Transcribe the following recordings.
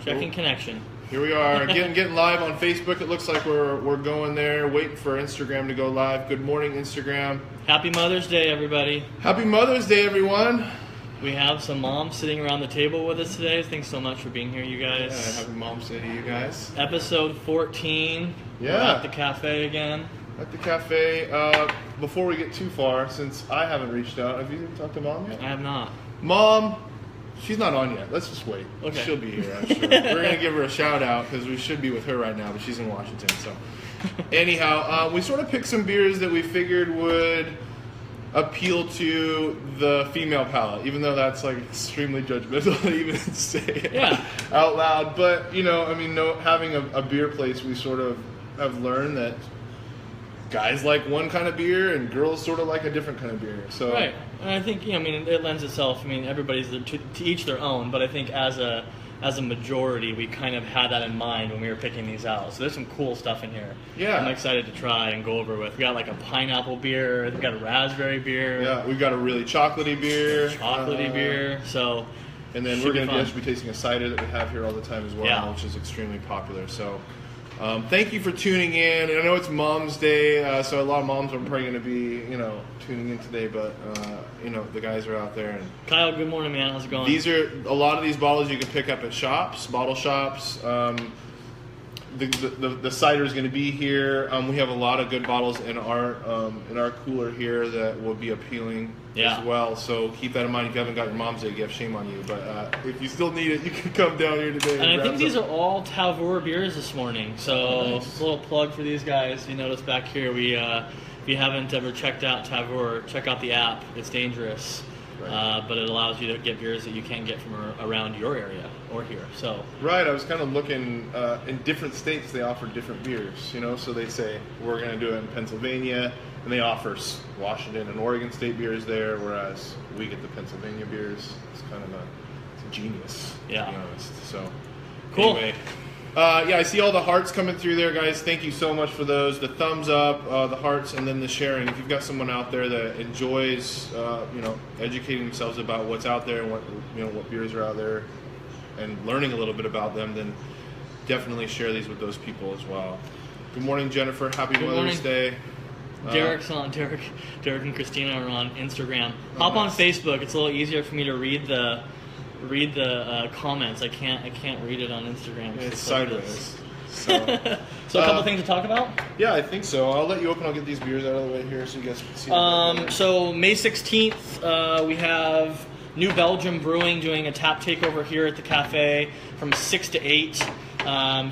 Checking connection. Here we are, getting live on Facebook. It looks like we're going there, waiting for Instagram to go live. Good morning, Instagram. Happy Mother's Day, everybody. Happy Mother's Day, everyone. We have some moms sitting around the table with us today. Thanks so much for being here, you guys. Yeah, happy Mom's Day to you guys. Episode 14. Yeah. We're at the cafe again. At the cafe. Before we get too far, since I haven't reached out, have you talked to Mom yet? I have not. Mom, she's not on yet. Let's just wait. Okay. She'll be here, I'm sure. We're going to give her a shout out because we should be with her right now, but she's in Washington. So, anyhow, we sort of picked some beers that we figured would appeal to the female palate, even though that's like extremely judgmental to even say it out loud. But, you know, I mean, having a beer place, we sort of have learned that guys like one kind of beer and girls sort of like a different kind of beer. So right. And I think, I mean, it lends itself, I mean, everybody's to each their own, but I think as a majority, we kind of had that in mind when we were picking these out. So there's some cool stuff in here. Yeah. I'm excited to try and go over with. We got like a pineapple beer. We got a raspberry beer. Yeah, we've got a really chocolatey beer. Beer. So, and then we're going to be tasting a cider that we have here all the time as well, which is extremely popular. So, thank you for tuning in. And I know it's Mom's Day, so a lot of moms are probably going to be, you know, tuning in today. But you know, the guys are out there. And Kyle, good morning, man. How's it going? These are a lot of these bottles you can pick up at shops, bottle shops. The cider is going to be here. We have a lot of good bottles in our cooler here that will be appealing as well. So keep that in mind. If you haven't got your Mom's Day gift, shame on you. But if you still need it, you can come down here today. And I think these are all Tavour beers this morning. So nice. A little plug for these guys. You notice back here, we if you haven't ever checked out Tavour, check out the app. It's dangerous. Right. But it allows you to get beers that you can't get from around your area or here. So right, I was kind of looking in different states. They offer different beers, you know. So they say we're going to do it in Pennsylvania, and they offer Washington and Oregon state beers there, whereas we get the Pennsylvania beers. It's kind of it's a genius, to be honest. So cool. Anyway. I see all the hearts coming through there, guys. Thank you so much for those. The thumbs up, the hearts, and then the sharing. If you've got someone out there that enjoys, educating themselves about what's out there and what beers are out there, and learning a little bit about them, then definitely share these with those people as well. Good morning, Jennifer. Happy Mother's Day. Derek's on. Derek and Christina are on Instagram. Hop on Facebook. It's a little easier for me to read the comments. I can't read it on Instagram. It's sideways. So a couple things to talk about? Yeah, I think so. I'll let you open. I'll get these beers out of the way here so you guys can see. So May 16th, we have New Belgium Brewing doing a tap takeover here at the cafe from 6 to 8.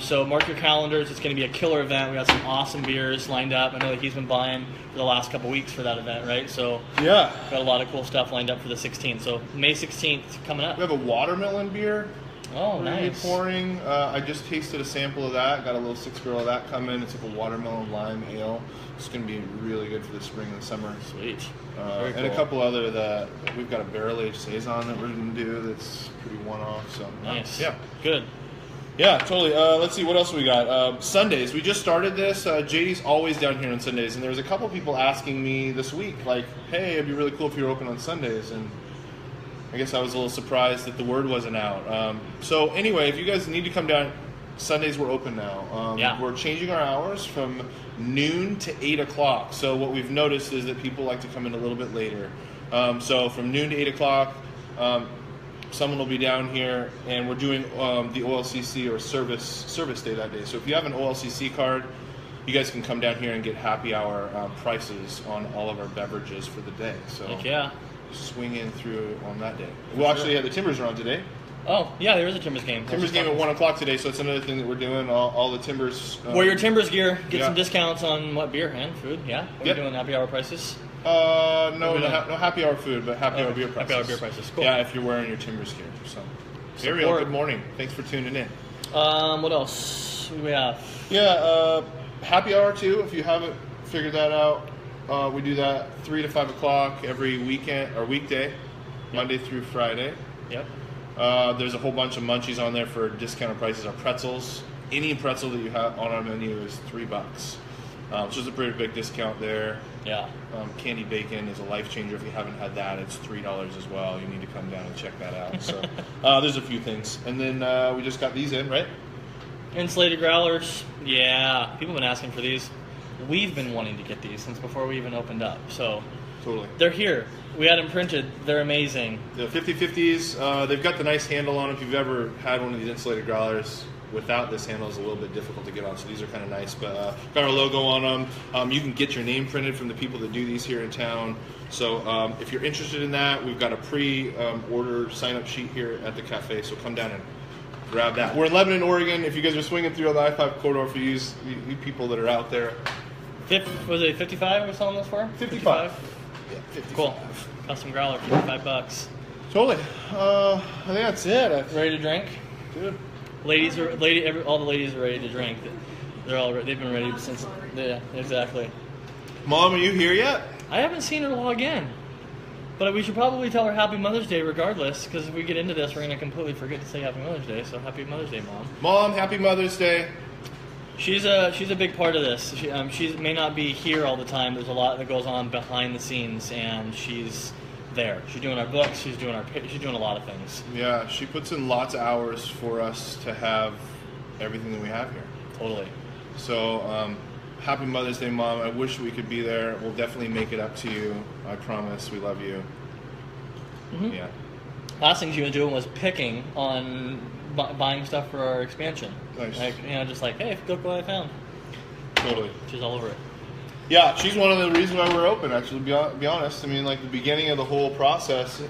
So mark your calendars. It's going to be a killer event. We got some awesome beers lined up. I know that he's been buying for the last couple weeks for that event, right? So got a lot of cool stuff lined up for the 16th. So May 16th coming up. We have a watermelon beer. Oh, nice. Pouring. I just tasted a sample of that. Got a little 6-barrel of that coming. It's like a watermelon lime ale. It's going to be really good for the spring and the summer. Sweet. And cool. A couple other that we've got a barrel-aged saison that we're going to do that's pretty one-off. So nice. Yeah. Good. Yeah, totally. Let's see, what else we got? Sundays. We just started this. JD's always down here on Sundays, and there was a couple people asking me this week, like, hey, it'd be really cool if you were open on Sundays, and I guess I was a little surprised that the word wasn't out. So anyway, if you guys need to come down, Sundays we're open now. We're changing our hours from noon to 8 o'clock. So what we've noticed is that people like to come in a little bit later. So from noon to 8 o'clock, someone will be down here, and we're doing the OLCC or service day that day. So if you have an OLCC card, you guys can come down here and get happy hour prices on all of our beverages for the day. So heck yeah. Swing in through on that day. Well, actually, the Timbers are on today. Oh, yeah, there is a Timbers game. Timbers game at 1 o'clock today, so it's another thing that we're doing. All the Timbers. Wear your Timbers gear. Get some discounts on what, beer and food, yeah? We're doing happy hour prices? No happy hour food, but happy hour beer prices. Happy hour beer prices, cool. Yeah, if you're wearing your Timbers gear. So, Ariel, good morning. Thanks for tuning in. What else do we have? Yeah, happy hour too, if you haven't figured that out. We do that 3 to 5 o'clock every weekend or weekday, Monday through Friday. Yep. There's a whole bunch of munchies on there for discounted prices. Our pretzels, any pretzel that you have on our menu is $3. which is a pretty big discount there. Yeah. Candy bacon is a life changer. If you haven't had that, it's $3 as well. You need to come down and check that out. So there's a few things. And then we just got these in, right? Insulated growlers. Yeah. People have been asking for these. We've been wanting to get these since before we even opened up. So Totally. they're here. We had them printed. They're amazing. The 50/50s, they've got the nice handle on them. If you've ever had one of these insulated growlers, without this handle is a little bit difficult to get on, so these are kind of nice. But got our logo on them. You can get your name printed from the people that do these here in town. So if you're interested in that, we've got a pre-order sign-up sheet here at the cafe, so come down and grab that. We're in Lebanon, Oregon. If you guys are swinging through on the I-5 corridor, for you people that are out there. Was it 55 we're selling this for? 55. Yeah, 55. Cool. Custom growler, $55. Totally. I think that's it. Ready to drink? Good. All the ladies are ready to drink. They've been ready since. Yeah, exactly. Mom, are you here yet? I haven't seen her log in, but we should probably tell her Happy Mother's Day regardless, because if we get into this, we're going to completely forget to say Happy Mother's Day. So Happy Mother's Day, Mom. Mom, Happy Mother's Day. She's a big part of this. She may not be here all the time. There's a lot that goes on behind the scenes, and she's there. She's doing our books. She's doing a lot of things. Yeah, she puts in lots of hours for us to have everything that we have here. Totally. So, Happy Mother's Day, Mom. I wish we could be there. We'll definitely make it up to you. I promise. We love you. Mm-hmm. Yeah. Last thing she was doing was picking on buying stuff for our expansion. Nice. Like, just like, hey, look what I found. Totally. She's all over it. Yeah, she's one of the reasons why we're open, actually, to be honest. I mean, like, the beginning of the whole process,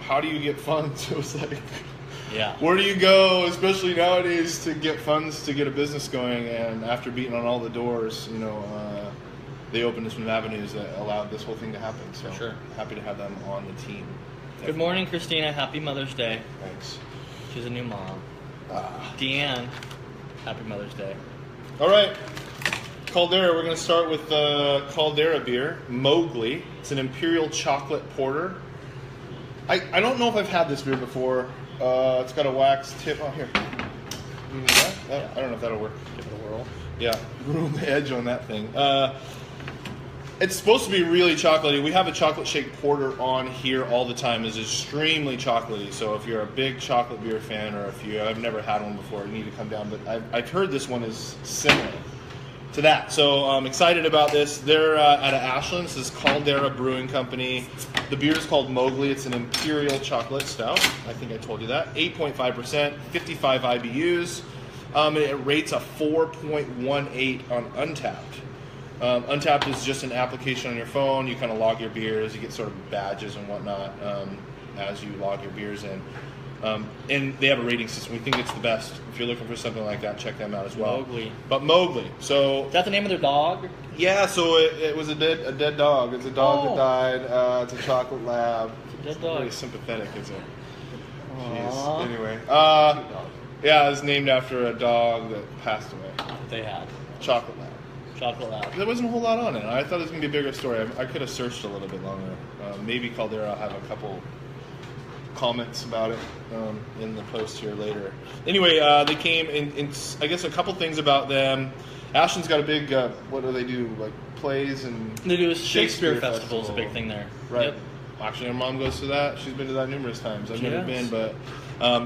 how do you get funds? It was like, yeah. Where do you go, especially nowadays, to get funds to get a business going? And after beating on all the doors, they opened some avenues that allowed this whole thing to happen. So For sure. Happy to have them on the team. Good morning, Christina. Happy Mother's Day. Thanks. She's a new mom. Deanne, Happy Mother's Day. All right. Caldera, we're going to start with Caldera beer, Mowgli. It's an Imperial Chocolate Porter. I don't know if I've had this beer before. It's got a wax tip. Oh, here. You need that? Yeah. I don't know if that'll work. Give it a whirl. Yeah, ruin the edge on that thing. It's supposed to be really chocolatey. We have a chocolate shake porter on here all the time. It's extremely chocolatey. So if you're a big chocolate beer fan, or if you have never had one before, you need to come down. But I've heard this one is similar to that. So I'm excited about this. They're out of Ashland. This is Caldera Brewing Company. The beer is called Mowgli. It's an Imperial Chocolate Stout. I think I told you that. 8.5%, 55 IBUs. It rates a 4.18 on Untapped. Untapped is just an application on your phone. You kind of log your beers. You get sort of badges and whatnot as you log your beers in. And they have a rating system. We think it's the best. If you're looking for something like that, check them out as well. Mowgli. But Mowgli. So Is that the name of their dog? yeah, so it was a dead dog. It's a dog that died. It's a chocolate lab. It's a dead dog. Very sympathetic, isn't it? Aww. Jeez. Anyway, Cute dog. yeah, it's named after a dog that passed away. They had. Chocolate lab. Chocolate lab. There wasn't a whole lot on it. I thought it was going to be a bigger story. I could have searched a little bit longer. Maybe Caldera will have a couple comments about it in the post here later. Anyway, they came in, I guess a couple things about them. Ashland's got a big, what do they do, like plays and... They do a Shakespeare Festival is a big thing there. Right. Yep. Actually, our mom goes to that. She's been to that numerous times. I've never Yes. been, but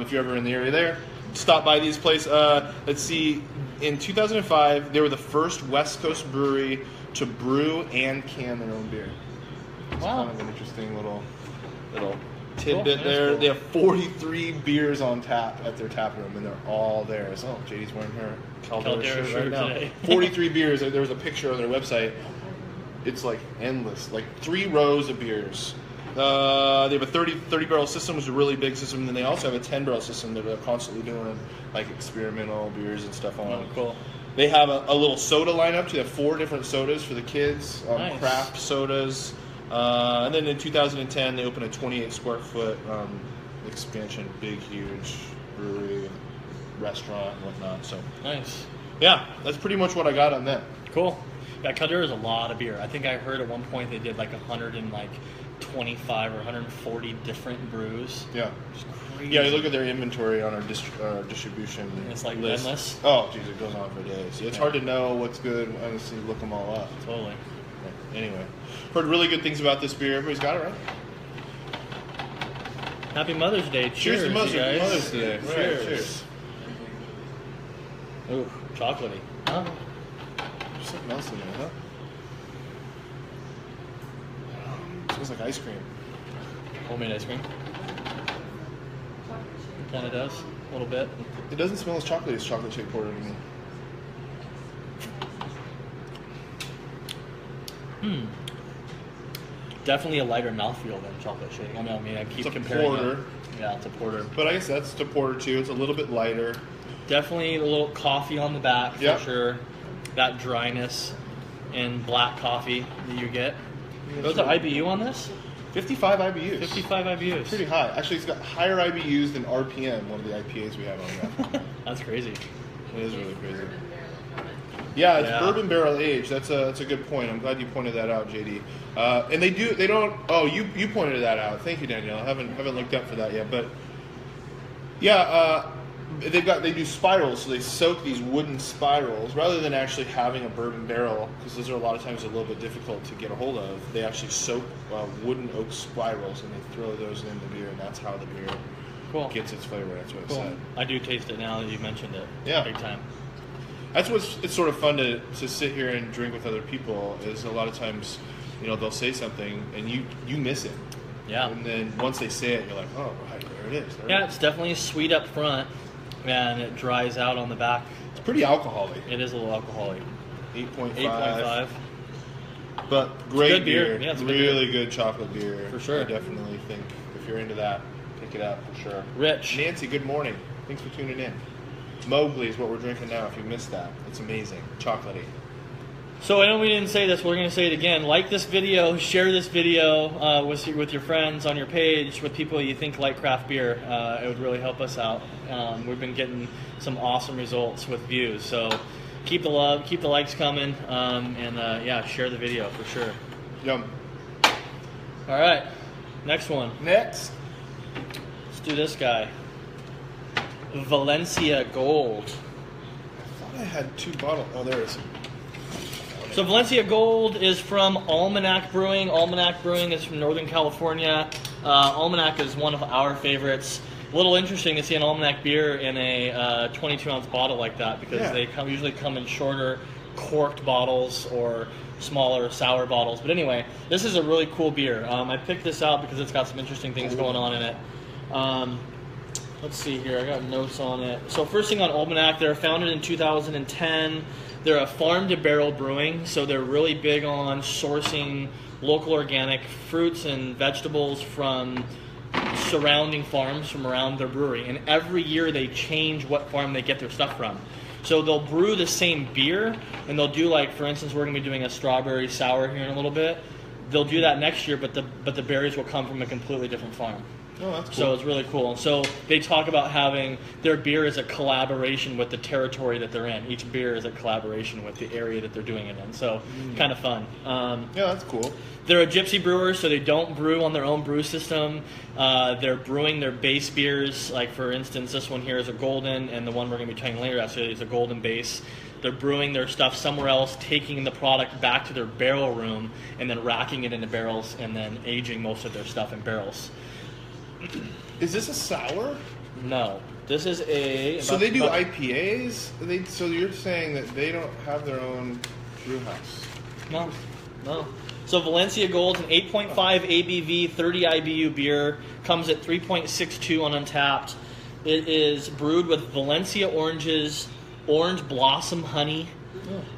if you're ever in the area there, stop by these places. Let's see. In 2005, they were the first West Coast brewery to brew and can their own beer. It's Wow. kind of an interesting little tidbit Cool. there. Cool. They have 43 beers on tap at their tap room, and they're all there. So, JD's wearing her Caldera Caldera shirt right now. today. 43 beers. There was a picture on their website. It's like endless, like 3 rows of beers. They have a 30 barrel system, which is a really big system, and then they also have a 10 barrel system that they're constantly doing like experimental beers and stuff on. Oh, cool. They have a little soda lineup. They have 4 different sodas for the kids, Nice. craft sodas. And then in 2010, they opened a 28 square foot expansion, big, huge brewery, restaurant, and whatnot. So Nice. yeah, that's pretty much what I got on them. Cool. Yeah, Caldera is a lot of beer. I think I heard at one point they did like 125 or 140 different brews. Yeah. It's crazy. Yeah, you look at their inventory on our distribution It's like list. endless. Oh, geez, it goes on for days. It's hard to know what's good unless you look them all up. Totally. Anyway, heard really good things about this beer. Everybody's got it, right? Happy Mother's Day. Cheers to you guys. Mother's Day. Right, cheers. Ooh, chocolatey. Huh? There's something else in there, huh? Smells like ice cream. Homemade ice cream. Kind of does. A little bit. It doesn't smell as chocolatey as chocolate shake porter to me. Definitely a lighter mouthfeel than chocolate shake. I mean, I keep It's a comparing porter. it. Yeah, it's a porter. But I guess that's to porter too. It's a little bit lighter. Definitely a little coffee on the back for Yep. sure. That dryness and black coffee that you get. What's the IBU on this? 55 IBUs. 55 IBUs. Pretty high. Actually, it's got higher IBUs than RPM, one of the IPAs we have on that. That's crazy. It is really crazy. Yeah, it's Yeah. bourbon barrel aged. That's a good point. I'm glad you pointed that out, JD. And they don't. Oh, you pointed that out. Thank you, Danielle. I haven't looked up for that yet, but yeah, they do spirals, so they soak these wooden spirals rather than actually having a bourbon barrel, because those are a lot of times a little bit difficult to get a hold of. They actually soak wooden oak spirals and they throw those in the beer, and that's how the beer Cool. gets its flavor. That's what it Cool. said. I do taste it now that you mentioned it. Yeah. Big time. That's what's it's sort of fun to sit here and drink with other people. Is a lot of times, they'll say something and you miss it. Yeah. And then once they say it, you're like, oh, right, there it is. Yeah, it's definitely sweet up front, and it dries out on the back. It's pretty alcoholic. It is a little alcoholic. 8.5. 8.5. But great good beer. beer. Yeah, it's a good really good chocolate beer. For sure. I definitely think if you're into that, pick it up for sure. Rich. Nancy, good morning. Thanks for tuning in. Mowgli is what we're drinking now. If you missed that, it's amazing. Chocolatey. So I know we didn't say this, we're going to say it again. Like this video, share this video with your friends on your page, with people you think like craft beer. It would really help us out. We've been getting some awesome results with views. So keep the love, keep the likes coming, and yeah, share the video for sure. Yum. All right, next one. Next. Let's do this guy. Valencia Gold. I thought I had two bottles. Oh, there it is. So Valencia Gold is from Almanac Brewing. Almanac Brewing is from Northern California. Almanac is one of our favorites. A little interesting to see an Almanac beer in a 22-ounce bottle like that, because they usually come in shorter corked bottles or smaller sour bottles. But anyway, this is a really cool beer. I picked this out because it's got some interesting things going on in it. Let's see here. I got notes on it. So first thing on Almanac, they were founded in 2010. They're a farm-to-barrel brewing, so they're really big on sourcing local organic fruits and vegetables from surrounding farms from around their brewery. And every year they change what farm they get their stuff from. So they'll brew the same beer, and they'll do, like, for instance, we're going to be doing a strawberry sour here in a little bit. They'll do that next year, but the berries will come from a completely different farm. Oh, that's cool. So it's really cool. And so they talk about having their beer as a collaboration with the territory that they're in. Each beer is a collaboration with the area that they're doing it in. So kind of fun. Yeah, that's cool. They're a gypsy brewer, so they don't brew on their own brew system. They're brewing their base beers. Like, for instance, this one here is a golden, and the one we're going to be trying later actually is a golden base. They're brewing their stuff somewhere else, taking the product back to their barrel room, and then racking it into barrels, and then aging most of their stuff in barrels. Is this a sour? No, this is a. So they do IPAs? So you're saying that they don't have their own brew house? No. So Valencia Gold's an 8.5 ABV, 30 IBU beer. Comes at 3.62 on Untapped. It is brewed with Valencia oranges, orange blossom honey.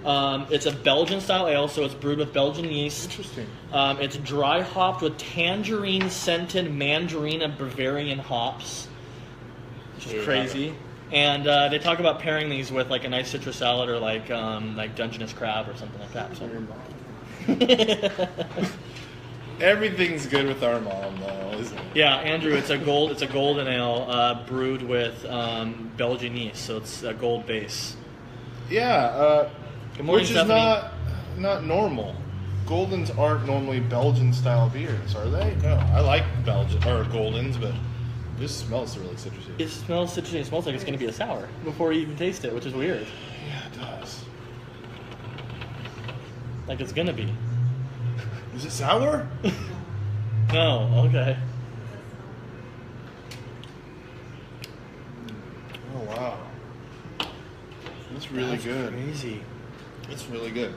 It's a Belgian style ale, so it's brewed with Belgian yeast. Interesting. It's dry hopped with tangerine scented Mandarina Bavarian hops, which is crazy. And they talk about pairing these with like a nice citrus salad or like Dungeness crab or something like that. So. Everything's good with our mom, though, isn't it? Yeah, Andrew, it's a golden ale brewed with Belgian yeast, so it's a gold base. Yeah, Good morning, which is Stephanie. not normal. Goldens aren't normally Belgian style beers, are they? No, I like Belgian or Goldens, but This smells really citrusy. It smells citrusy. It smells like it's going to be a sour before you even taste it, which is weird. Yeah, it does. Like it's going to be. Is it sour? No, okay. Oh, wow. That's really good. Crazy. It's really good.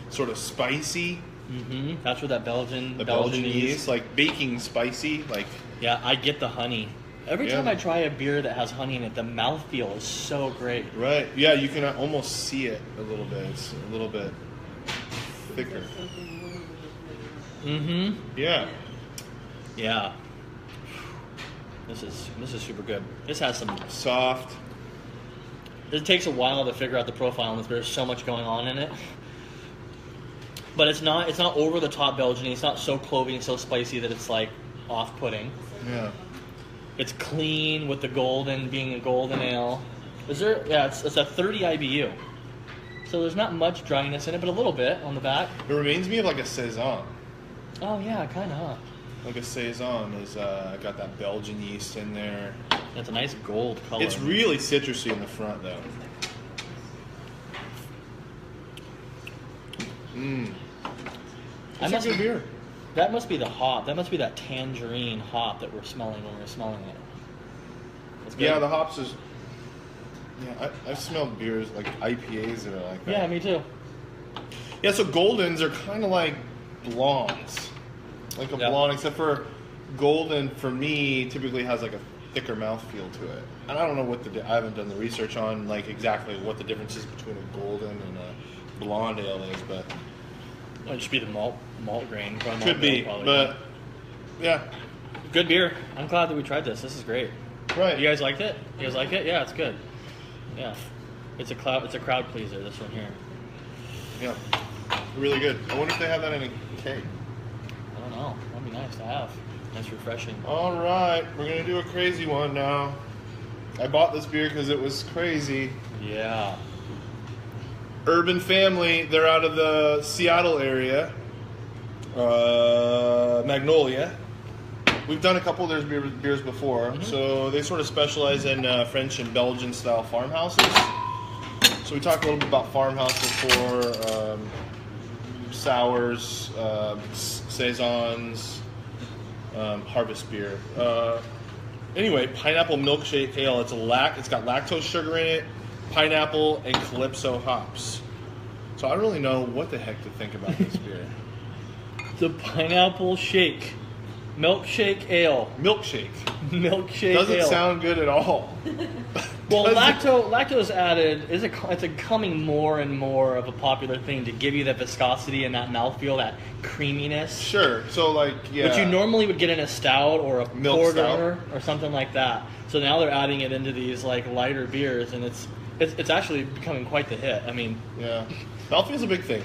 Sort of spicy. Mm-hmm. That's what that Belgian yeast, like baking spicy, like. Yeah, I get the honey. Every time I try a beer that has honey in it, the mouthfeel is so great. Right. Yeah, you can almost see it a little bit. It's a little bit thicker. Mm-hmm. Yeah. Yeah. This is super good. This has some soft. It takes a while to figure out the profile on this. There's so much going on in it. But it's not over the top Belgian. It's not so clovey, so spicy that it's like off-putting. Yeah. It's clean with the golden being a golden ale. Is there? Yeah, it's a 30 IBU. So there's not much dryness in it, but a little bit on the back. It reminds me of like a saison. Oh yeah, kind of. Huh? Like a saison is got that Belgian yeast in there. It's a nice gold color. It's really citrusy in the front though. Mmm. That's a good beer. That must be the hop. That must be that tangerine hop that we're smelling when we're smelling it. That's good. Yeah, the hops is. Yeah, I've smelled beers like IPAs that are like that. Yeah, me too. Yeah, so Goldens are kind of like blondes. Like a blonde, except for Golden, for me, typically has like a thicker mouthfeel to it. And I don't know what I haven't done the research on like exactly what the difference is between a Golden and a blonde ale is, but... It might just be the malt grain. Could be, but yeah. Good beer. I'm glad that we tried this. This is great. Right. You guys liked it? You guys like it? Yeah, it's good. Yeah. It's a crowd pleaser, this one here. Yeah. Really good. I wonder if they have that in a keg. I don't know. That'd be nice to have. Nice refreshing. All right. We're going to do a crazy one now. I bought this beer because it was crazy. Yeah. Urban Family, they're out of the Seattle area. Magnolia. We've done a couple of their beers before. Mm-hmm. So they sort of specialize in French and Belgian style farmhouses. So we talked a little bit about farmhouse before, sours, saisons, harvest beer. Anyway, pineapple milkshake ale. It's got lactose sugar in it, pineapple, and Calypso hops. So I don't really know what the heck to think about this beer. The pineapple shake. Milkshake ale. Milkshake ale. Doesn't sound good at all. Well, lactose added it's becoming more and more of a popular thing to give you that viscosity and that mouthfeel, that creaminess. Sure. So like, yeah. Which you normally would get in a stout or a milk porter stout or something like that. So now they're adding it into these like lighter beers, and it's actually becoming quite the hit. I mean, yeah, mouthfeel's a big thing.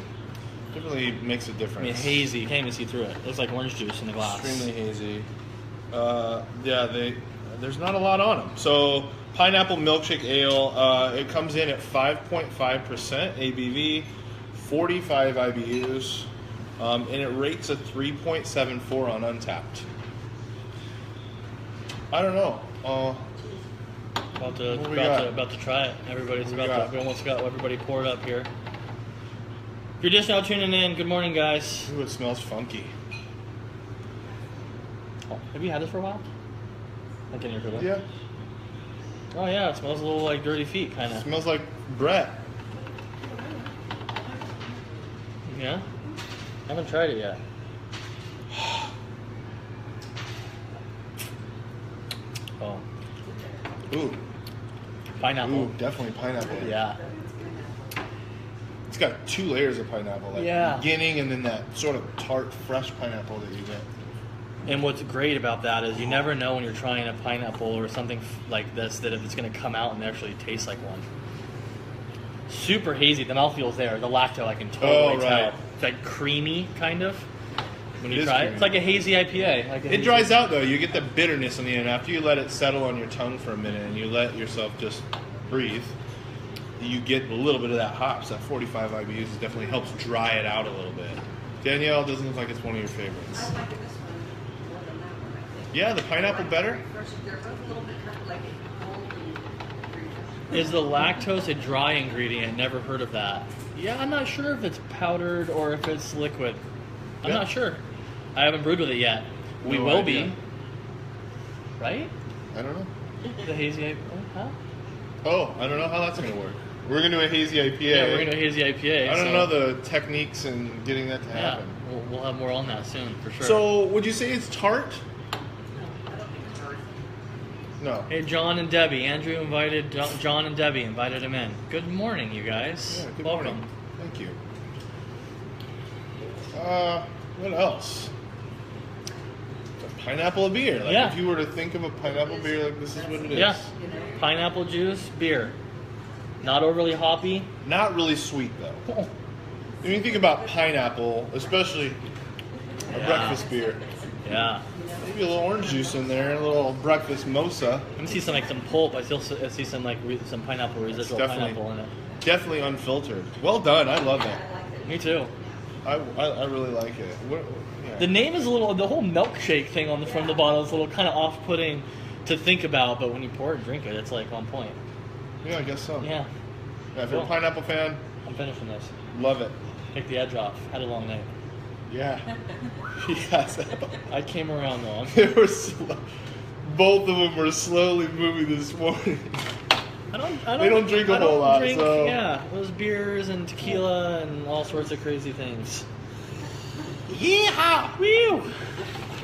Definitely makes a difference. I mean, hazy. You can't even see through it. It looks like orange juice in the glass. Extremely hazy. There's not a lot on them. So pineapple milkshake ale. It comes in at 5.5% ABV, 45 IBUs, and it rates a 3.74 on Untapped. I don't know. About to try it. We almost got everybody poured up here. If you're just now tuning in, good morning, guys. Ooh, it smells funky. Oh, have you had this for a while? Like in your cooler? Yeah. Oh yeah, it smells a little like dirty feet, kind of. Smells like Brett. Yeah? I haven't tried it yet. Oh. Ooh. Pineapple. Ooh, definitely pineapple. Yeah. It's got 2 layers of pineapple. Like the beginning and then that sort of tart, fresh pineapple that you get. And what's great about that is you never know when you're trying a pineapple or something like this that if it's going to come out and actually taste like one. Super hazy. The mouthfeel's there. The lacto I can totally tell. It's like creamy, kind of. When you try it, it's like a hazy IPA. It dries out though. You get the bitterness on the end after you let it settle on your tongue for a minute and you let yourself just breathe. You get a little bit of that hops. That 45 IBUs definitely helps dry it out a little bit. Danielle, doesn't look like it's one of your favorites. Yeah, the pineapple better. They're both a little bit kind of like a golden ingredient. Is the lactose a dry ingredient? Never heard of that. Yeah, I'm not sure if it's powdered or if it's liquid. I'm not sure. I haven't brewed with it yet. We No will idea. be. Right? I don't know. The hazy IPA? Huh? Oh, I don't know how that's going to work. We're going to do a hazy IPA. Yeah, we're going to do a hazy IPA. I don't so- know the techniques in getting that to Yeah, happen. we'll have more on that soon, for sure. So, would you say it's tart? I don't think it's hard. No. Hey, John and Debbie. Andrew invited John and Debbie invited him in. Good morning, you guys. Yeah, good Welcome. morning. Thank you. What else? A pineapple beer. Like Yeah. if you were to think of a pineapple beer, like this is what it is. Yeah. Pineapple juice, beer. Not overly hoppy. Not really sweet though. When you think about pineapple, especially a Yeah. breakfast beer, Yeah. maybe a little orange juice in there, a little breakfast mosa. I see some pulp. I see some some pineapple residual definitely- pineapple in it. Definitely unfiltered. Well done. I love that. Me too. I really like it. Yeah. The name is a little. The whole milkshake thing on the front of the bottle is a little kind of off-putting to think about, but when you pour it and drink it, it's like on point. Yeah, I guess so. Yeah. Yeah, if you're a Cool. pineapple fan, I'm finishing this. love it. Take the edge off. Had a long night. Yeah. Yes. I came around though. They were both of them were slowly moving this morning. They don't drink a whole lot, so- Yeah, those beers and tequila and all sorts of crazy things. Yeehaw! Woo!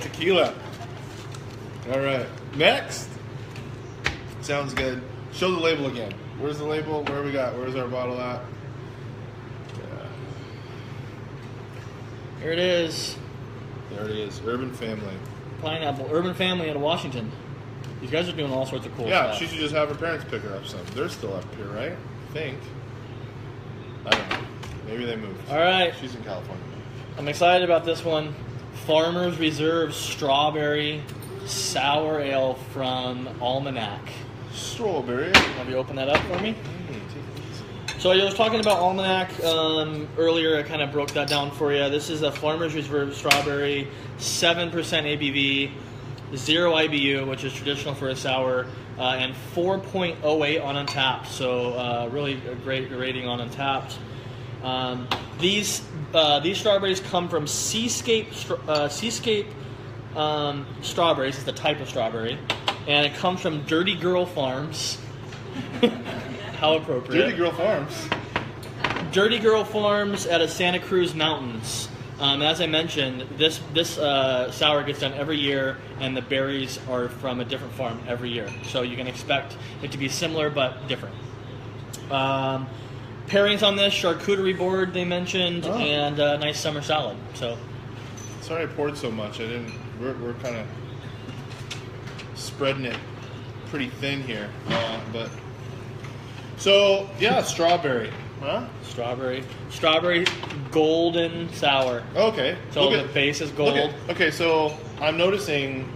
Tequila. All right. Next. Sounds good. Show the label again. Where's the label? Where we got? Where's our bottle at? Here it is. There it is. Urban Family. Pineapple. Urban Family out of Washington. These guys are doing all sorts of cool Yeah, stuff. she should just have her parents pick her up some. They're still up here, right? I think. I don't know. Maybe they moved. All right. She's in California. I'm excited about this one. Farmer's Reserve Strawberry Sour Ale from Almanac. Strawberry. Have you open that up for me? So I was talking about Almanac earlier. I kind of broke that down for you. This is a Farmer's Reserve Strawberry, 7% ABV, 0 IBU, which is traditional for a sour, and 4.08 on Untapped. So really a great rating on Untapped. These strawberries come from Seascape strawberries. It's the type of strawberry, and it comes from Dirty Girl Farms. How appropriate. Dirty Girl Farms. Dirty Girl Farms out of Santa Cruz Mountains. As I mentioned, this sour gets done every year, and the berries are from a different farm every year. So you can expect it to be similar but different. Pairings on this, charcuterie board they mentioned, and a nice summer salad. So Sorry I poured so much. I didn't. We're kind of spreading it pretty thin here, but. So yeah, strawberry, huh? strawberry golden sour. Okay. So Look the at- base is look gold. at- okay, so I'm noticing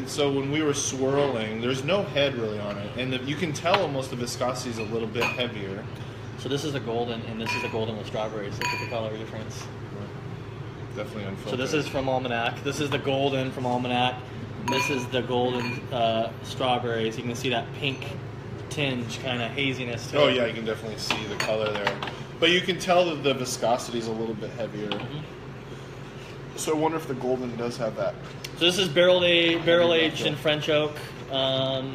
so when we were swirling, there's no head really on it, and you can tell almost the viscosity is a little bit heavier. So this is a golden, and this is a golden with strawberries. Look at the color difference. Definitely unfiltered. So this is from Almanac. This is the golden from Almanac. And this is the golden strawberries. You can see that pink tinge, kind of haziness to it. Oh yeah, you can definitely see the color there, but you can tell that the viscosity is a little bit heavier. Mm-hmm. So I wonder if the golden does have that. So this is barrel aged in French oak, Ooh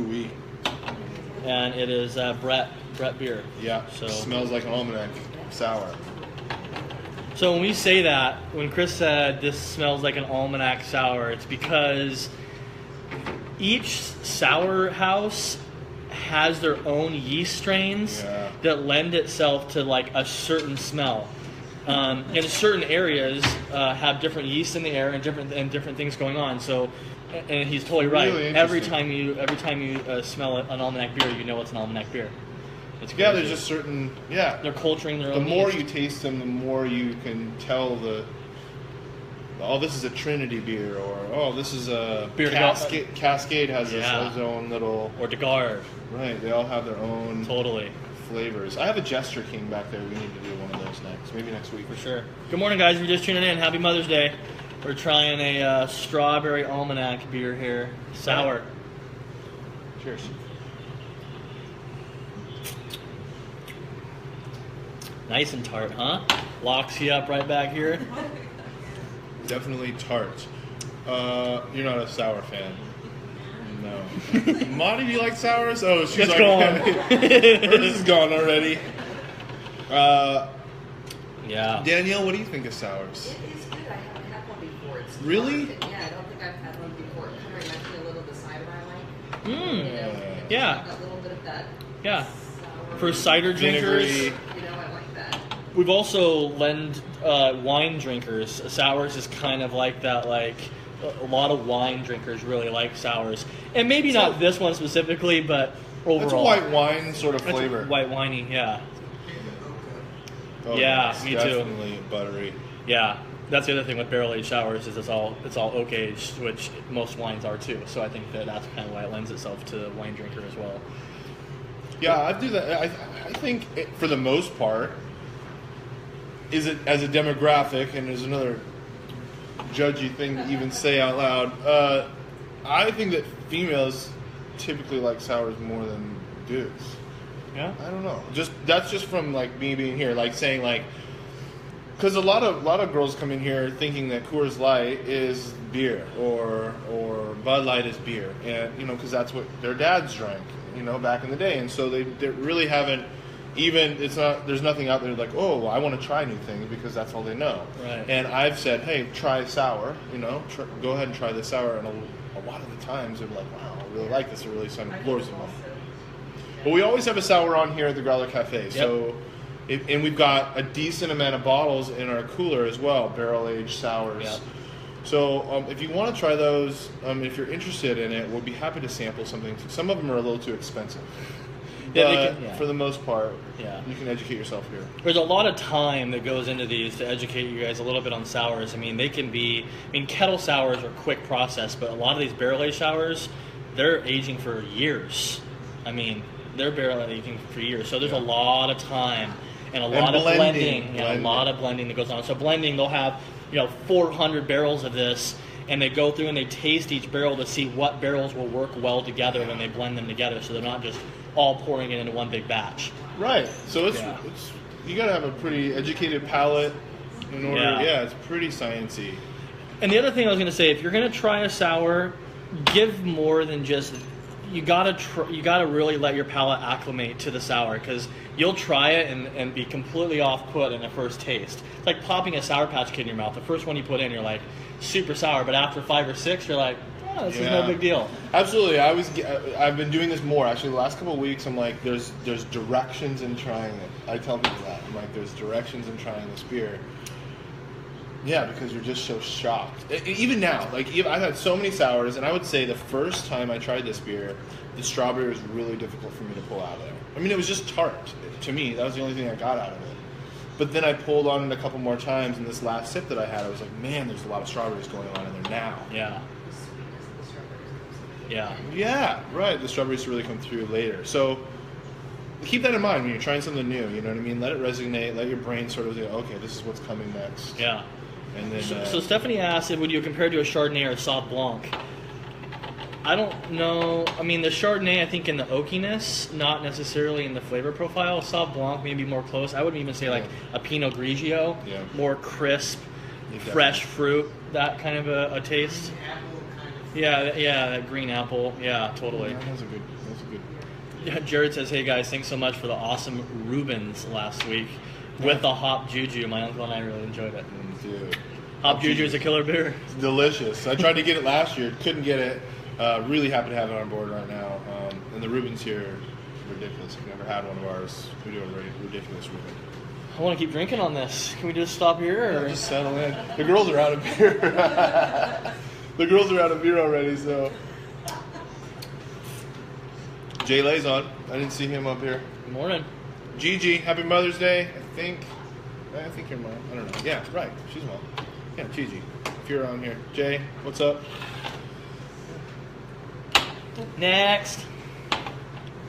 wee. and it is Brett beer. Yeah. So- Smells like an almanac sour. So when we say that, when Chris said this smells like an Almanac sour, it's because each sour house has their own yeast strains Yeah. that lend itself to like a certain smell. And certain areas have different yeast in the air and different things going on. So, and he's totally right. Really Every interesting. time you smell an Almanac beer, you know it's an Almanac beer. It's Yeah, crazy. there's just certain. Yeah. They're culturing their The own more yeast. you taste them, the more you can tell oh, this is a Trinity beer, or oh, this is a Beer to Cascade. Cascade has Yeah. its own little. Or DeGard. Right, they all have their own Totally. flavors. I have a Jester King back there. We need to do one of those next, maybe next week. For sure. Good morning, guys. If you're just tuning in, happy Mother's Day. We're trying a strawberry Almanac beer here. Sour. Cheers. Nice and tart, huh? Locks you up right back here. Definitely tart. You're not a sour fan. No. Monty, do you like sours? Oh, she's It's like, gone. hers is gone already. Yeah. Danielle, what do you think of sours? It is good. I haven't had one before. It's Really? tart. Yeah, I don't think I've had one before. It kind of reminds me a little of the cider I like. Mm. You know, Yeah. a little bit of that. Yeah. Sour. For cider drinkers, Vinegary. You know, I like that. we've also lend wine drinkers. Sours is kind of like that, like a lot of wine drinkers really like sours. And maybe not this one specifically, but overall. That's a white wine sort of That's flavor. white winey, yeah. Oh, Yeah, it's me too. definitely buttery. Yeah. That's the other thing with barrel aged sours is it's all oak aged, which most wines are too. So I think that's kind of why it lends itself to the wine drinker as well. Yeah, I do that. I think for the most part, is it as a demographic, and there's another judgy thing to even say out loud. I think that females typically like sours more than dudes. Yeah. I don't know. That's just from like me being here, like saying like, because a lot of girls come in here thinking that Coors Light is beer or Bud Light is beer, and because that's what their dads drank, back in the day, and so they really haven't even. There's nothing out there like, oh, I want to try new things because that's all they know. Right. And I've said, hey, try sour. Go ahead and try this sour, and a lot of the times they're like, wow, I really like this. It really blows them off. But we always have a sour on here at the Growler Cafe, Yep. so. And we've got a decent amount of bottles in our cooler as well, barrel-aged sours. Yep. So if you want to try those, if you're interested in it, we'll be happy to sample something. Some of them are a little too expensive. Yeah, But for the most part, Yeah. you can educate yourself here. There's a lot of time that goes into these to educate you guys a little bit on sours. I mean, they can be, kettle sours are a quick process, but a lot of these barrel-aged sours, they're aging for years. They're barrel aging for years. So there's a lot of time and a lot of blending. Yeah, a lot of blending that goes on. So blending, they'll have 400 barrels of this, and they go through and they taste each barrel to see what barrels will work well together when they blend them together. So they're not just all pouring it into one big batch. Right. So it's Yeah. you got to have a pretty educated palate in order. Yeah. It's pretty sciencey. And the other thing I was going to say, if you're going to try a sour, give more than just. You gotta really let your palate acclimate to the sour, because you'll try it and be completely off put in the first taste. It's like popping a Sour Patch Kid in your mouth. The first one you put in, you're like super sour, but after 5 or 6, you're like, oh, this is no big deal. Absolutely. I've been doing this more actually. The last couple of weeks, I'm like, there's directions in trying it. I tell people that. I'm like, there's directions in trying this beer. Yeah, because you're just so shocked. Even now, like I've had so many sours, and I would say the first time I tried this beer, the strawberry was really difficult for me to pull out of there. It was just tart to me. That was the only thing I got out of it. But then I pulled on it a couple more times, and this last sip that I had, I was like, man, there's a lot of strawberries going on in there now. Yeah. Yeah. Yeah, right. The strawberries really come through later. So keep that in mind when you're trying something new. You know what I mean? Let it resonate. Let your brain sort of say, okay, this is what's coming next. Yeah. And then, So Stephanie asked, would you compare to a Chardonnay or a Sauv Blanc? I don't know. The Chardonnay, I think, in the oakiness, not necessarily in the flavor profile. Sauv Blanc maybe more close. I would even say like a Pinot Grigio, more crisp, fresh fruit, that kind of a taste. Yeah, that green apple. Yeah, totally. Yeah, that's a good. Yeah, Jared says, hey guys, thanks so much for the awesome Rubens last week with the hop juju. My uncle and I really enjoyed it. Dude. Hop juju is a killer beer. It's delicious. I tried to get it last year, couldn't get it. Really happy to have it on board right now. And the Rubens here are ridiculous. If you've never had one of ours, we do a ridiculous Reuben. I want to keep drinking on this. Can we just stop here? Or? Just settle in. The girls are out of beer. The girls are out of beer already, so. Jay Lay's on. I didn't see him up here. Good morning. Gigi, happy Mother's Day. I think your mom. I don't know. Yeah, right. She's mom. Yeah, Gigi. If you're on here. Jay, what's up? Next.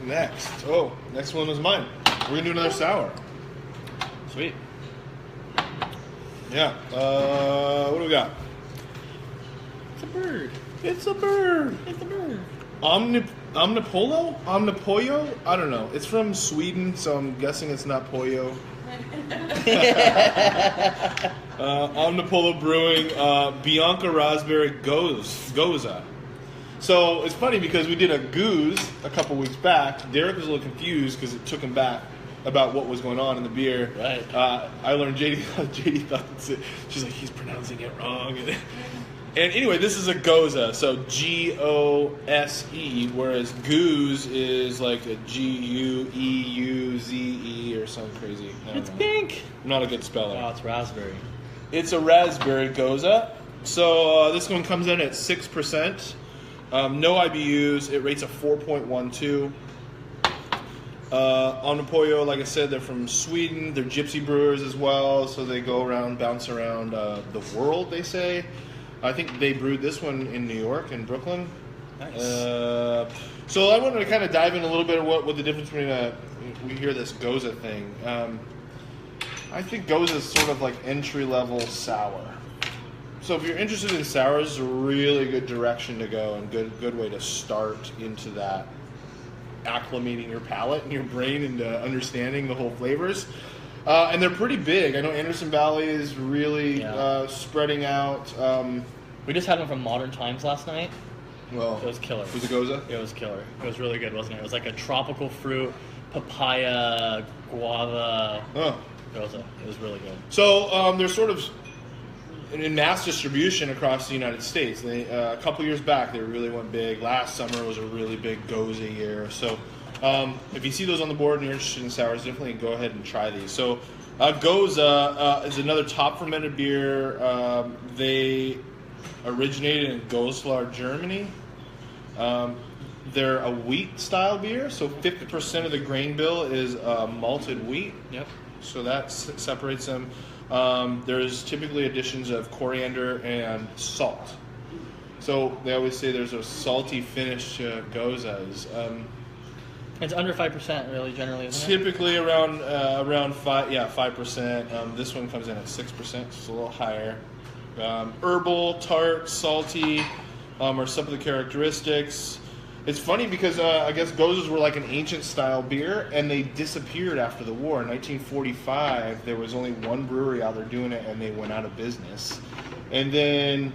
Next one was mine. We're gonna do another sour. Sweet. Yeah. What do we got? It's a bird. It's a bird. It's a bird. Omnipollo? I don't know. It's from Sweden, so I'm guessing it's not pollo. Omnipollo Brewing, Bianca Raspberry Goza. So it's funny because we did a goose a couple weeks back. Derek was a little confused because it took him back about what was going on in the beer. Right. I learned JD thought that's it. She's like, he's pronouncing it wrong. And anyway, this is a Goza, so Gose, whereas goose is like a Gueuze or something crazy. It's pink. I'm not a good speller. Oh, it's raspberry. It's a raspberry Goza. So this one comes in at 6%. No IBUs. It rates a 4.12. Omnipollo, like I said, they're from Sweden. They're gypsy brewers as well, so they go around, bounce around the world, they say. I think they brewed this one in New York, in Brooklyn. Nice. So I wanted to kind of dive in a little bit of what the difference between we hear this Goza thing. I think Goza is sort of like entry-level sour. So if you're interested in sours, it's a really good direction to go and good way to start into that, acclimating your palate and your brain into understanding the whole flavors. And they're pretty big. I know Anderson Valley is really spreading out. We just had one from Modern Times last night. Well, It was killer. Was it Goza? It was killer. It was really good, wasn't it? It was like a tropical fruit, papaya, guava Goza. It was really good. So they're sort of in mass distribution across the United States. They a couple years back, they really went big. Last summer was a really big Goza year. So if you see those on the board and you're interested in sours, definitely go ahead and try these. So Goza is another top fermented beer. They originated in Goslar, Germany. They're a wheat style beer, so 50% of the grain bill is malted wheat. Yep. So that separates them. There's typically additions of coriander and salt. So they always say there's a salty finish to Gozas. It's under 5%, really, generally, isn't Typically around 5%. This one comes in at 6%, so it's a little higher. Herbal, tart, salty are some of the characteristics. It's funny because I guess Gozas were like an ancient style beer, and they disappeared after the war. In 1945, there was only one brewery out there doing it, and they went out of business. And then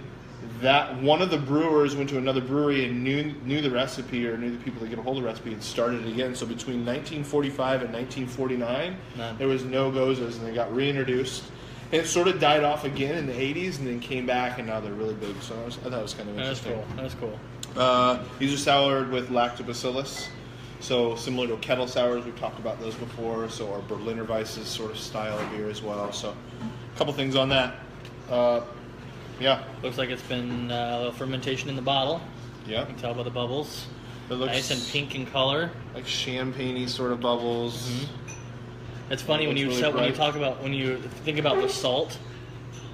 that one of the brewers went to another brewery and knew the recipe, or knew the people that get a hold of the recipe, and started it again. So between 1945 and 1949, there was no Gozas, and they got reintroduced. And it sort of died off again in the 80s, and then came back, and now they're really big. So I thought it was kind of interesting. That was cool. These are soured with lactobacillus, so similar to kettle sours. We've talked about those before. So our Berliner Weisses sort of style of beer as well. So a couple things on that. Yeah. Looks like it's been a little fermentation in the bottle. Yeah. You can tell by the bubbles. It looks Nice and pink in color. like champagne-y sort of bubbles. It's funny when you really when you bright. talk about when you think about the salt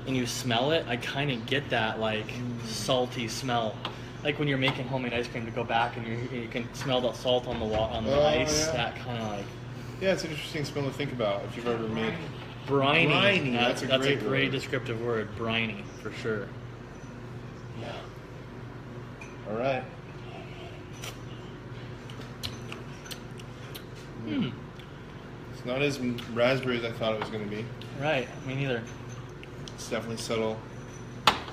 and you smell it. I kind of get that like salty smell, like when you're making homemade ice cream to go back and you can smell the salt on the ice. Yeah. That kind of like Yeah, it's an interesting smell to think about if you've ever made. briny. Briny, That's that's a a great great word. descriptive word. Briny for sure. Yeah. All right. It's not as raspberry as I thought it was going to be. Right. Me neither. It's definitely subtle.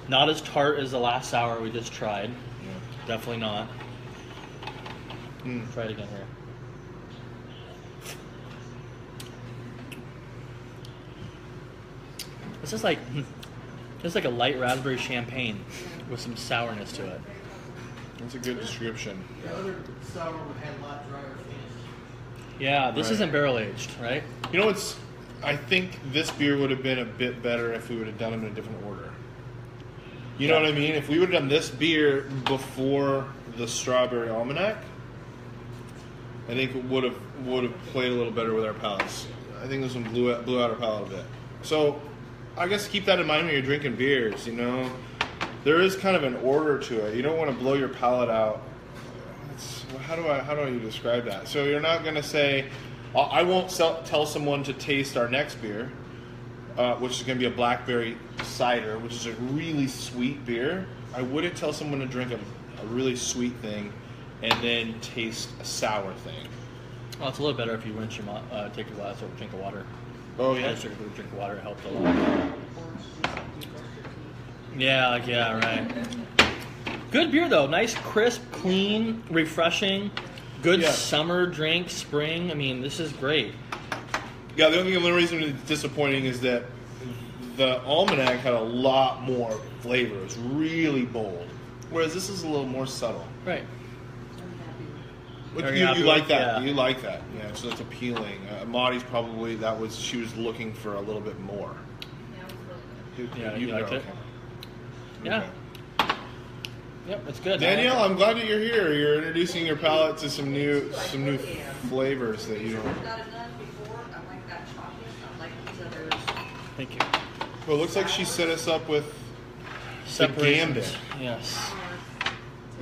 Not as tart as the last sour we just tried. Yeah. Definitely not. Try it again here. It's just like a light raspberry champagne with some sourness to it. That's a good description. The other sour had a lot drier finish. Yeah, this Right. isn't barrel aged, right? You know, I think this beer would have been a bit better if we would have done them in a different order. You know what I mean? If we would have done this beer before the Strawberry Almanac, I think it would have played a little better with our palates. I think this one blew out our palate a bit. So, I guess keep that in mind when you're drinking beers. You know, there is kind of an order to it. You don't want to blow your palate out. How do you describe that? So you're not going to say, I won't tell someone to taste our next beer. which is going to be a blackberry cider, which is a really sweet beer. I wouldn't tell someone to drink a really sweet thing and then taste a sour thing. Oh, it's a little better if you rinse your take a glass or drink of water. Oh, yeah. Drink of water, it helps a lot. Yeah, right. Good beer though, nice, crisp, clean, refreshing, good summer drink, spring. I mean, this is great. Yeah, the only reason it's disappointing is that the Almanac had a lot more flavor. It was really bold, whereas this is a little more subtle. Right. But you like that? Yeah. You like that? Yeah. So that's appealing. Maudie's probably she was looking for a little bit more. Yeah, you liked it. Yeah. Okay. Yep, it's good. Danielle, I'm glad that you're here. You're introducing your palate to some new flavors that you don't. I've got it done before. I like that chocolate. I like these others. Thank you. Well, it looks like she set us up with the gambit. Yes.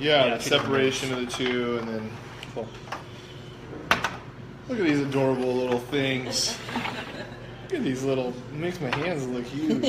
Yeah, the separation of the two, and then cool. Look at these adorable little things. Look at these little. It makes my hands look huge.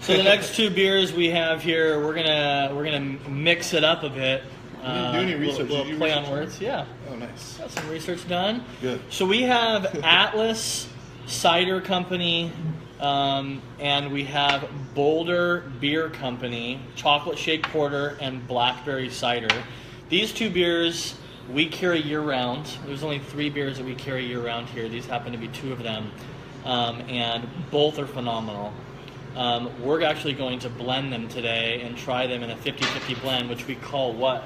So the next two beers we have here, we're gonna mix it up a bit. You didn't do any research. We'll play on words. Yeah. Oh, nice. Got some research done. Good. So we have Atlas Cider Company, and we have Boulder Beer Company, Chocolate Shake Porter, and Blackberry Cider. These two beers we carry year-round. There's only 3 beers that we carry year-round here. These happen to be 2 of them, and both are phenomenal. We're actually going to blend them today and try them in a 50-50 blend, which we call what?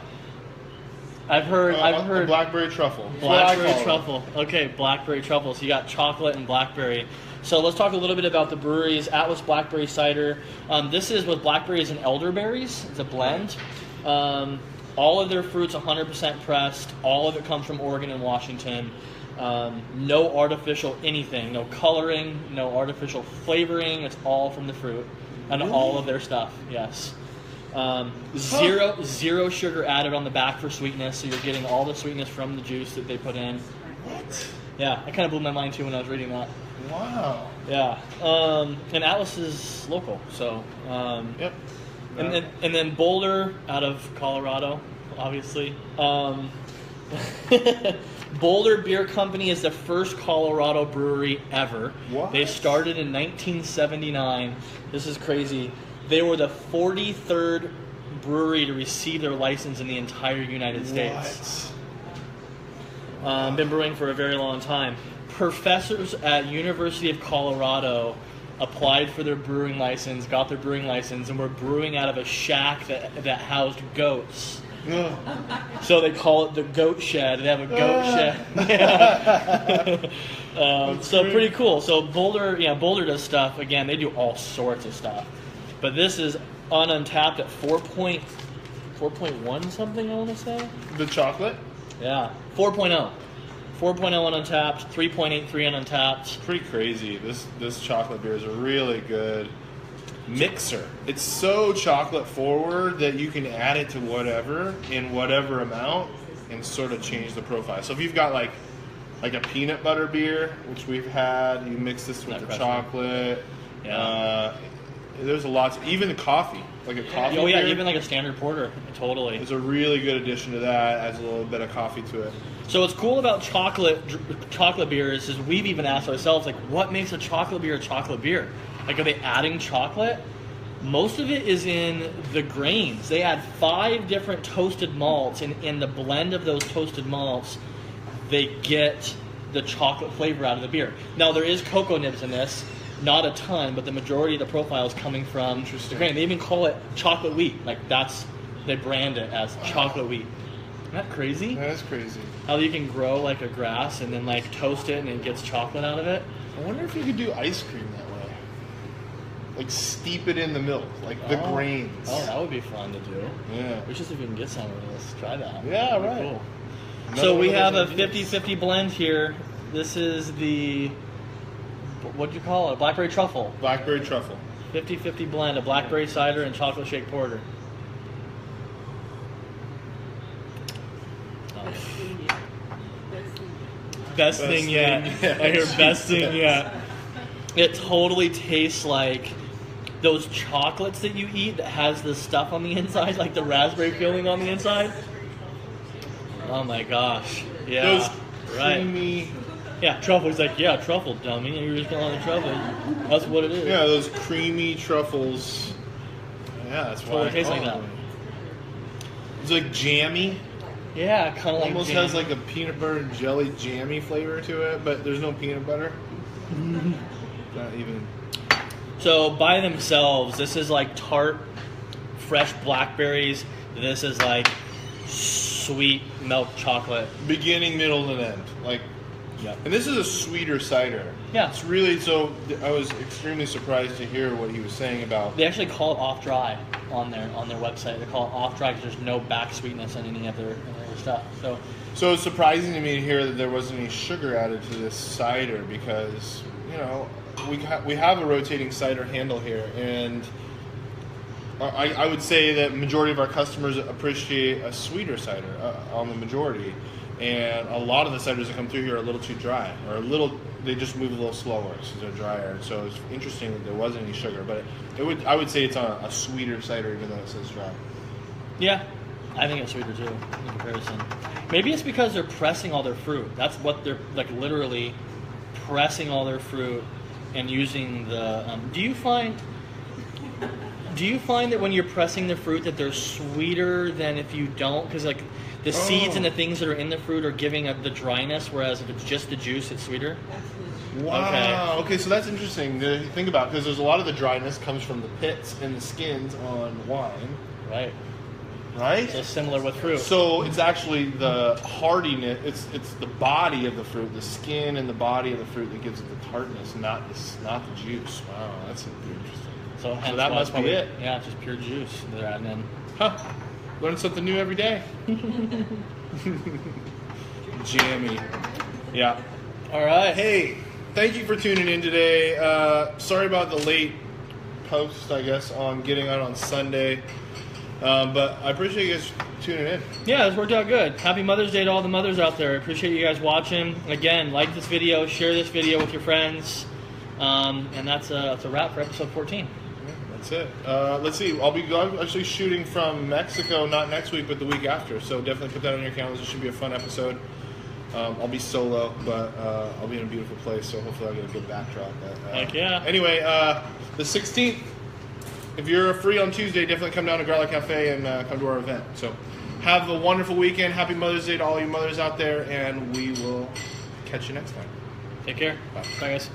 I've heard blackberry truffle. Blackberry truffle. Okay, blackberry truffle. So you got chocolate and blackberry. So let's talk a little bit about the breweries. Atlas Blackberry Cider. This is with blackberries and elderberries. It's a blend. All of their fruits 100% pressed. All of it comes from Oregon and Washington. No artificial anything. No coloring. No artificial flavoring. It's all from the fruit and all of their stuff. Yes. Zero sugar added on the back for sweetness, so you're getting all the sweetness from the juice that they put in. What? Yeah, it kind of blew my mind too when I was reading that. Wow. Yeah. And Atlas is local, so. Yep. And then Boulder out of Colorado, obviously. Boulder Beer Company is the first Colorado brewery ever. What? They started in 1979. This is crazy. They were the 43rd brewery to receive their license in the entire United States. Been brewing for a very long time. Professors at University of Colorado applied for their brewing license, got their brewing license, and were brewing out of a shack that housed goats. So they call it the goat shed. They have a goat shed. So pretty cool. So Boulder does stuff. Again, they do all sorts of stuff. But this is untapped at 4.1 something, I want to say. The chocolate? Yeah, 4.0. 4.0 on Untapped, 3.83 on Untapped. Pretty crazy. This chocolate beer is a really good mixer. It's so chocolate forward that you can add it to whatever in whatever amount and sort of change the profile. So if you've got like a peanut butter beer, which we've had, you mix this with the chocolate. Yeah. There's a lot. Even the coffee, like a coffee. Oh yeah, beer, even like a standard porter, totally. It's a really good addition to that. Adds a little bit of coffee to it. So what's cool about chocolate beers is we've even asked ourselves, like, what makes a chocolate beer a chocolate beer? Like, are they adding chocolate? Most of it is in the grains. They add 5 different toasted malts, and in the blend of those toasted malts, they get the chocolate flavor out of the beer. Now, there is cocoa nibs in this. Not a ton, but the majority of the profile is coming from the grain. They even call it chocolate wheat. Like, they brand it as chocolate wheat. Isn't that crazy? That is crazy. How you can grow like a grass and then like toast it and it gets chocolate out of it. I wonder if you could do ice cream that way. Like steep it in the milk, like the grains. Oh, that would be fun to do. Yeah. We should see if we can get some of this. Try that. Yeah, That'd be right. Cool. Another So we one of have a those ideas. 50-50 blend here. This is the, what'd you call it? Blackberry truffle. Blackberry truffle. 50-50 blend of blackberry cider and chocolate shake porter. best thing yet. I hear best thing yet. It totally tastes like those chocolates that you eat that has the stuff on the inside, like the raspberry filling on the inside. Oh my gosh. Yeah. Those creamy... Yeah, truffle. He's like, yeah, truffle, dummy. You're just calling it truffle. That's what it is. Yeah, those creamy truffles. Yeah, that's why It tastes like that. It's like jammy. Yeah, kind of like Almost jam. has like a peanut butter and jelly jammy flavor to it, but there's no peanut butter. Not even. So by themselves, this is like tart, fresh blackberries. This is like sweet milk chocolate. Beginning, middle, and end. Like, Yeah. and this is a sweeter cider. Yeah. It's really so. I was extremely surprised to hear what he was saying about. They actually call it off dry on their website. They call it off dry because there's no back sweetness in any of their stuff. So it's surprising to me to hear that there wasn't any sugar added to this cider because we have a rotating cider handle here, and I would say that majority of our customers appreciate a sweeter cider on the majority, and a lot of the ciders that come through here are a little too dry, or they just move a little slower because they're drier. So it's interesting that there wasn't any sugar, but I would say it's on a sweeter cider even though it says dry. Yeah, I think it's sweeter too in comparison. Maybe it's because they're pressing all their fruit. That's what they're like, literally pressing all their fruit and using the. Do you find that when you're pressing the fruit that they're sweeter than if you don't? Because like the seeds and the things that are in the fruit are giving the dryness, whereas if it's just the juice, it's sweeter. Wow. Okay, so that's interesting to think about because there's a lot of the dryness comes from the pits and the skins on wine, Right. right? So similar with fruit. So it's actually the hardiness. It's the body of the fruit, the skin and the body of the fruit that gives it the tartness, not the juice. Wow, that's interesting. So hence that why must it's probably, be it. Yeah, it's just pure juice they're adding in. Huh? Learn something new every day. Jammy. Yeah. All right. Hey, thank you for tuning in today. Sorry about the late post, I guess, on getting out on Sunday. But I appreciate you guys tuning in. Yeah, this worked out good. Happy Mother's Day to all the mothers out there. I appreciate you guys watching. Again, like this video, share this video with your friends. And that's a wrap for episode 14. That's it. Let's see. I'm actually shooting from Mexico, not next week, but the week after. So definitely put that on your calendars. It should be a fun episode. I'll be solo, but I'll be in a beautiful place, so hopefully I'll get a good backdrop. Heck yeah. Anyway, the 16th, if you're free on Tuesday, definitely come down to Garlic Cafe and come to our event. So have a wonderful weekend. Happy Mother's Day to all you mothers out there, and we will catch you next time. Take care. Bye guys.